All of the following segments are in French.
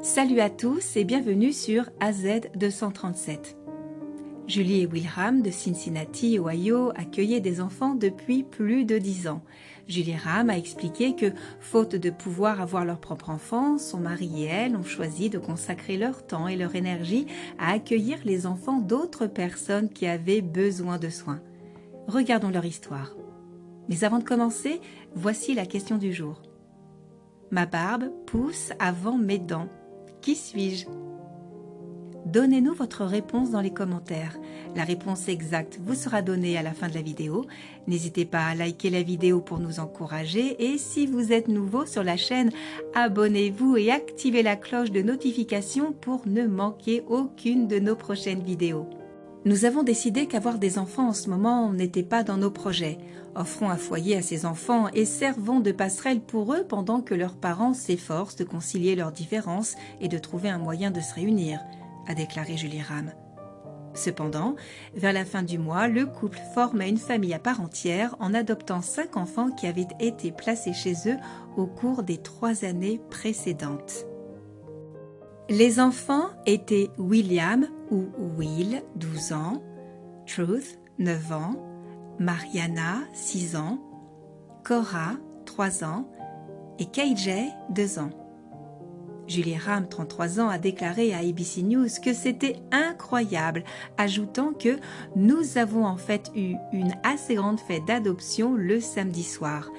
Salut à tous et bienvenue sur AZ237. Julie et Wilram de Cincinnati, Ohio, accueillaient des enfants depuis plus de 10 ans. Julie Ram a expliqué que, faute de pouvoir avoir leur propre enfant, son mari et elle ont choisi de consacrer leur temps et leur énergie à accueillir les enfants d'autres personnes qui avaient besoin de soins. Regardons leur histoire. Mais avant de commencer, voici la question du jour. Ma barbe pousse avant mes dents. Qui suis-je? Donnez-nous votre réponse dans les commentaires. La réponse exacte vous sera donnée à la fin de la vidéo. N'hésitez pas à liker la vidéo pour nous encourager et si vous êtes nouveau sur la chaîne, abonnez-vous et activez la cloche de notification pour ne manquer aucune de nos prochaines vidéos. Nous avons décidé qu'avoir des enfants en ce moment n'était pas dans nos projets. Offrons un foyer à ces enfants et servons de passerelle pour eux pendant que leurs parents s'efforcent de concilier leurs différences et de trouver un moyen de se réunir, a déclaré Julie Ram. Cependant, vers la fin du mois, le couple formait une famille à part entière en adoptant 5 enfants qui avaient été placés chez eux au cours des 3 années précédentes. Les enfants étaient William ou Will, 12 ans, Truth, 9 ans, Mariana, 6 ans, Cora, 3 ans et KJ, 2 ans. Julie Ram, 33 ans, a déclaré à ABC News que c'était incroyable, ajoutant que « Nous avons en fait eu une assez grande fête d'adoption le samedi soir.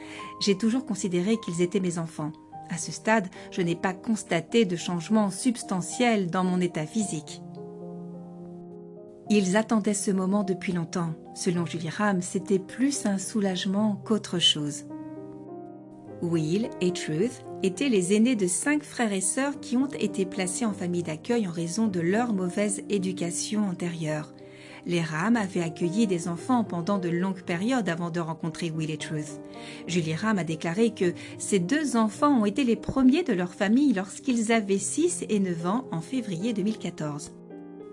J'ai toujours considéré qu'ils étaient mes enfants. À ce stade, je n'ai pas constaté de changement substantiel dans mon état physique. » Ils attendaient ce moment depuis longtemps. Selon Julie Ram, c'était plus un soulagement qu'autre chose. Will et Truth étaient les aînés de 5 frères et sœurs qui ont été placés en famille d'accueil en raison de leur mauvaise éducation antérieure. Les Ram avaient accueilli des enfants pendant de longues périodes avant de rencontrer Will et Truth. Julie Ram a déclaré que ces 2 enfants ont été les premiers de leur famille lorsqu'ils avaient 6 et 9 ans en février 2014.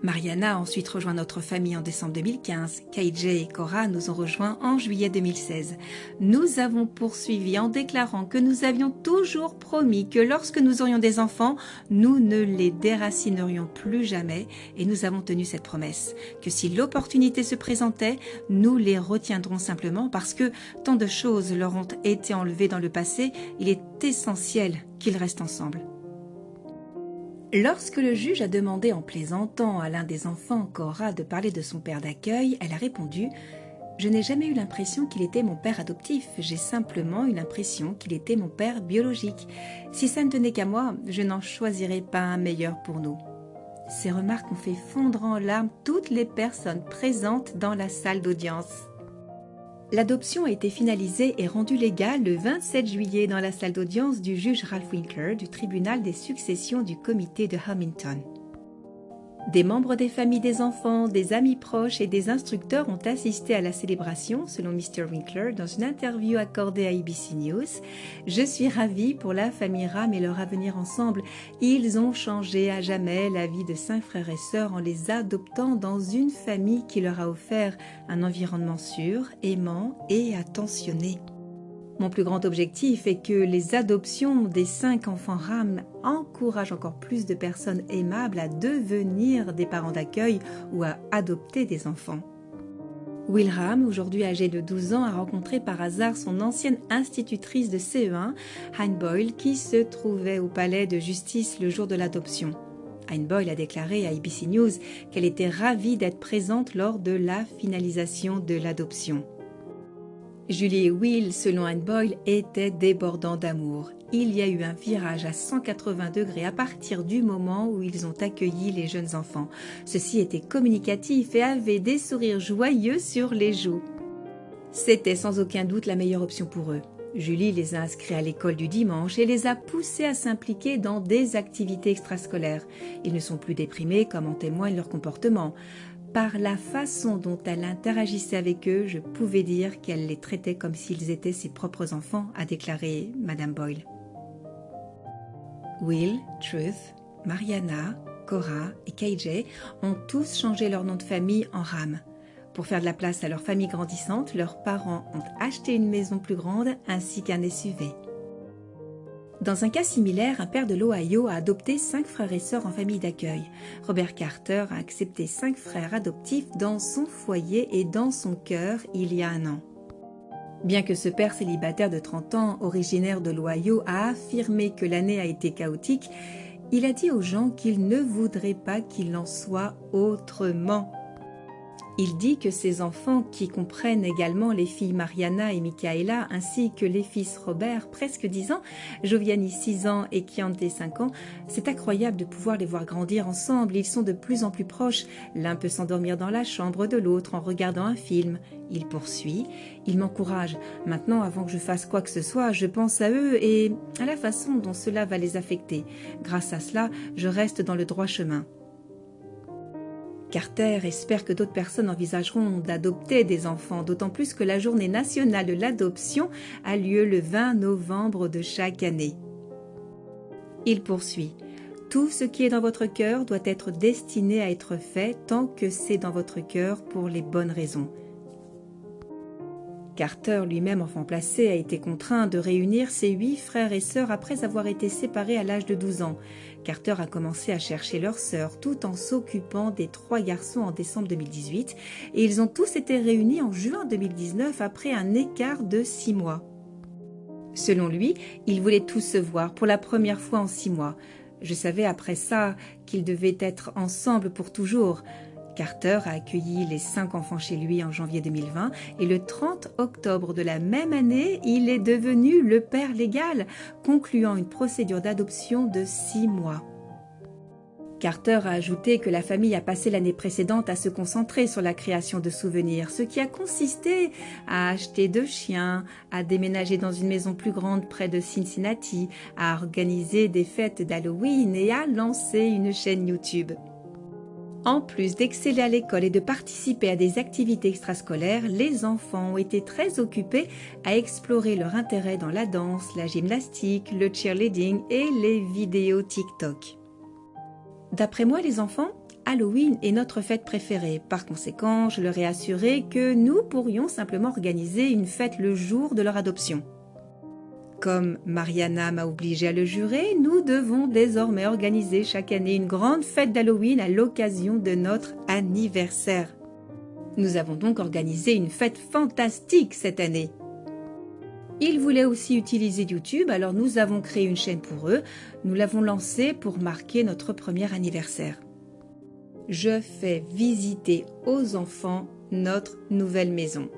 Mariana a ensuite rejoint notre famille en décembre 2015. KJ et Cora nous ont rejoints en juillet 2016. Nous avons poursuivi en déclarant que nous avions toujours promis que lorsque nous aurions des enfants, nous ne les déracinerions plus jamais et nous avons tenu cette promesse. Que si l'opportunité se présentait, nous les retiendrons simplement parce que tant de choses leur ont été enlevées dans le passé, il est essentiel qu'ils restent ensemble. Lorsque le juge a demandé en plaisantant à l'un des enfants, Cora, de parler de son père d'accueil, elle a répondu « Je n'ai jamais eu l'impression qu'il était mon père adoptif, j'ai simplement eu l'impression qu'il était mon père biologique. Si ça ne tenait qu'à moi, je n'en choisirais pas un meilleur pour nous. » Ces remarques ont fait fondre en larmes toutes les personnes présentes dans la salle d'audience. L'adoption a été finalisée et rendue légale le 27 juillet dans la salle d'audience du juge Ralph Winkler du tribunal des successions du comité de Hamilton. Des membres des familles des enfants, des amis proches et des instructeurs ont assisté à la célébration, selon Mr. Winkler, dans une interview accordée à ABC News. « Je suis ravie pour la famille Ram et leur avenir ensemble. Ils ont changé à jamais la vie de 5 frères et sœurs en les adoptant dans une famille qui leur a offert un environnement sûr, aimant et attentionné. » Mon plus grand objectif est que les adoptions des 5 enfants Ram encouragent encore plus de personnes aimables à devenir des parents d'accueil ou à adopter des enfants. Will Ram, aujourd'hui âgé de 12 ans, a rencontré par hasard son ancienne institutrice de CE1, Anne Boyle, qui se trouvait au palais de justice le jour de l'adoption. Anne Boyle a déclaré à ABC News qu'elle était ravie d'être présente lors de la finalisation de l'adoption. Julie et Will, selon Anne Boyle, étaient débordants d'amour. Il y a eu un virage à 180 degrés à partir du moment où ils ont accueilli les jeunes enfants. Ceux-ci étaient communicatifs et avaient des sourires joyeux sur les joues. C'était sans aucun doute la meilleure option pour eux. Julie les a inscrits à l'école du dimanche et les a poussés à s'impliquer dans des activités extrascolaires. Ils ne sont plus déprimés comme en témoigne leur comportement. Par la façon dont elle interagissait avec eux, je pouvais dire qu'elle les traitait comme s'ils étaient ses propres enfants, a déclaré Madame Boyle. Will, Truth, Mariana, Cora et KJ ont tous changé leur nom de famille en Ram. Pour faire de la place à leur famille grandissante, leurs parents ont acheté une maison plus grande ainsi qu'un SUV. Dans un cas similaire, un père de l'Ohio a adopté 5 frères et sœurs en famille d'accueil. Robert Carter a accepté 5 frères adoptifs dans son foyer et dans son cœur il y a un an. Bien que ce père célibataire de 30 ans, originaire de l'Ohio, a affirmé que l'année a été chaotique, il a dit aux gens qu'il ne voudrait pas qu'il en soit autrement. Il dit que ses enfants, qui comprennent également les filles Mariana et Michaela, ainsi que les fils Robert, presque 10 ans, Joviani 6 ans et Chiante 5 ans, c'est incroyable de pouvoir les voir grandir ensemble, ils sont de plus en plus proches, l'un peut s'endormir dans la chambre de l'autre en regardant un film. Il poursuit, il m'encourage. Maintenant, avant que je fasse quoi que ce soit, je pense à eux et à la façon dont cela va les affecter. Grâce à cela, je reste dans le droit chemin. Carter espère que d'autres personnes envisageront d'adopter des enfants, d'autant plus que la journée nationale de l'adoption a lieu le 20 novembre de chaque année. Il poursuit. Tout ce qui est dans votre cœur doit être destiné à être fait tant que c'est dans votre cœur pour les bonnes raisons. Carter, lui-même enfant placé, a été contraint de réunir ses 8 frères et sœurs après avoir été séparé à l'âge de 12 ans. Carter a commencé à chercher leurs sœurs tout en s'occupant des 3 garçons en décembre 2018 et ils ont tous été réunis en juin 2019 après un écart de 6 mois. Selon lui, ils voulaient tous se voir pour la première fois en 6 mois. Je savais après ça qu'ils devaient être ensemble pour toujours. Carter a accueilli les 5 enfants chez lui en janvier 2020 et le 30 octobre de la même année, il est devenu le père légal, concluant une procédure d'adoption de 6 mois. Carter a ajouté que la famille a passé l'année précédente à se concentrer sur la création de souvenirs, ce qui a consisté à acheter 2 chiens, à déménager dans une maison plus grande près de Cincinnati, à organiser des fêtes d'Halloween et à lancer une chaîne YouTube. En plus d'exceller à l'école et de participer à des activités extrascolaires, les enfants ont été très occupés à explorer leur intérêt dans la danse, la gymnastique, le cheerleading et les vidéos TikTok. D'après moi, les enfants, Halloween est notre fête préférée. Par conséquent, je leur ai assuré que nous pourrions simplement organiser une fête le jour de leur adoption. Comme Mariana m'a obligé à le jurer, nous devons désormais organiser chaque année une grande fête d'Halloween à l'occasion de notre anniversaire. Nous avons donc organisé une fête fantastique cette année. Ils voulaient aussi utiliser YouTube, alors nous avons créé une chaîne pour eux. Nous l'avons lancée pour marquer notre premier anniversaire. Je fais visiter aux enfants notre nouvelle maison.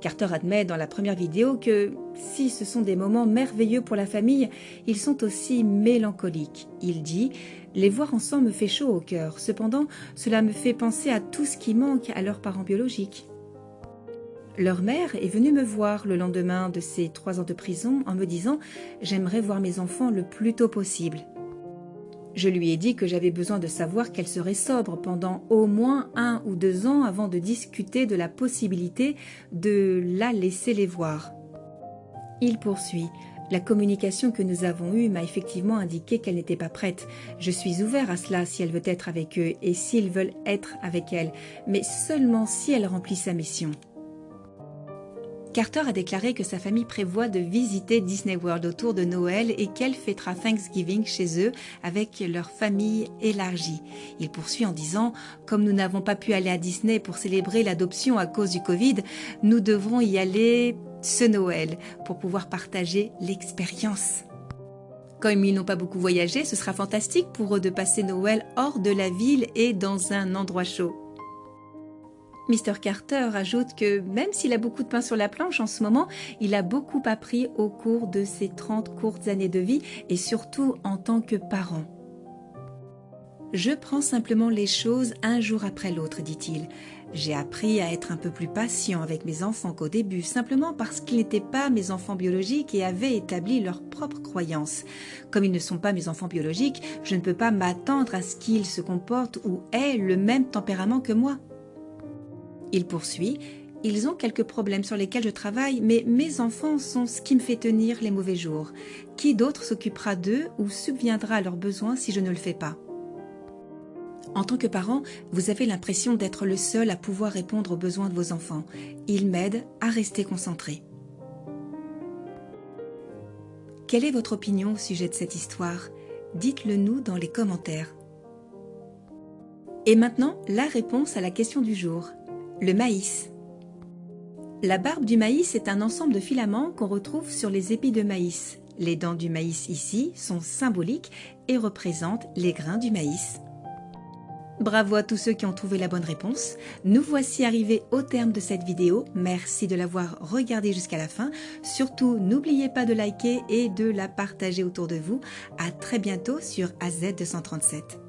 Carter admet dans la première vidéo que si ce sont des moments merveilleux pour la famille, ils sont aussi mélancoliques. Il dit « Les voir ensemble me fait chaud au cœur. Cependant, cela me fait penser à tout ce qui manque à leurs parents biologiques. » Leur mère est venue me voir le lendemain de ses 3 ans de prison en me disant « J'aimerais voir mes enfants le plus tôt possible. » Je lui ai dit que j'avais besoin de savoir qu'elle serait sobre pendant au moins 1 ou 2 ans avant de discuter de la possibilité de la laisser les voir. Il poursuit. La communication que nous avons eue m'a effectivement indiqué qu'elle n'était pas prête. Je suis ouvert à cela si elle veut être avec eux et s'ils veulent être avec elle, mais seulement si elle remplit sa mission. Carter a déclaré que sa famille prévoit de visiter Disney World autour de Noël et qu'elle fêtera Thanksgiving chez eux avec leur famille élargie. Il poursuit en disant « Comme nous n'avons pas pu aller à Disney pour célébrer l'adoption à cause du Covid, nous devrons y aller ce Noël pour pouvoir partager l'expérience. » Comme ils n'ont pas beaucoup voyagé, ce sera fantastique pour eux de passer Noël hors de la ville et dans un endroit chaud. Mr. Carter ajoute que même s'il a beaucoup de pain sur la planche en ce moment, il a beaucoup appris au cours de ses 30 courtes années de vie et surtout en tant que parent. Je prends simplement les choses un jour après l'autre, dit-il. J'ai appris à être un peu plus patient avec mes enfants qu'au début, simplement parce qu'ils n'étaient pas mes enfants biologiques et avaient établi leurs propres croyances. Comme ils ne sont pas mes enfants biologiques, je ne peux pas m'attendre à ce qu'ils se comportent ou aient le même tempérament que moi. Il poursuit, « Ils ont quelques problèmes sur lesquels je travaille, mais mes enfants sont ce qui me fait tenir les mauvais jours. Qui d'autre s'occupera d'eux ou subviendra à leurs besoins si je ne le fais pas ?» En tant que parent, vous avez l'impression d'être le seul à pouvoir répondre aux besoins de vos enfants. Ils m'aident à rester concentré. Quelle est votre opinion au sujet de cette histoire? Dites-le nous dans les commentaires. Et maintenant, la réponse à la question du jour. Le maïs. La barbe du maïs est un ensemble de filaments qu'on retrouve sur les épis de maïs. Les dents du maïs ici sont symboliques et représentent les grains du maïs. Bravo à tous ceux qui ont trouvé la bonne réponse. Nous voici arrivés au terme de cette vidéo. Merci de l'avoir regardée jusqu'à la fin. Surtout, n'oubliez pas de liker et de la partager autour de vous. À très bientôt sur AZ237.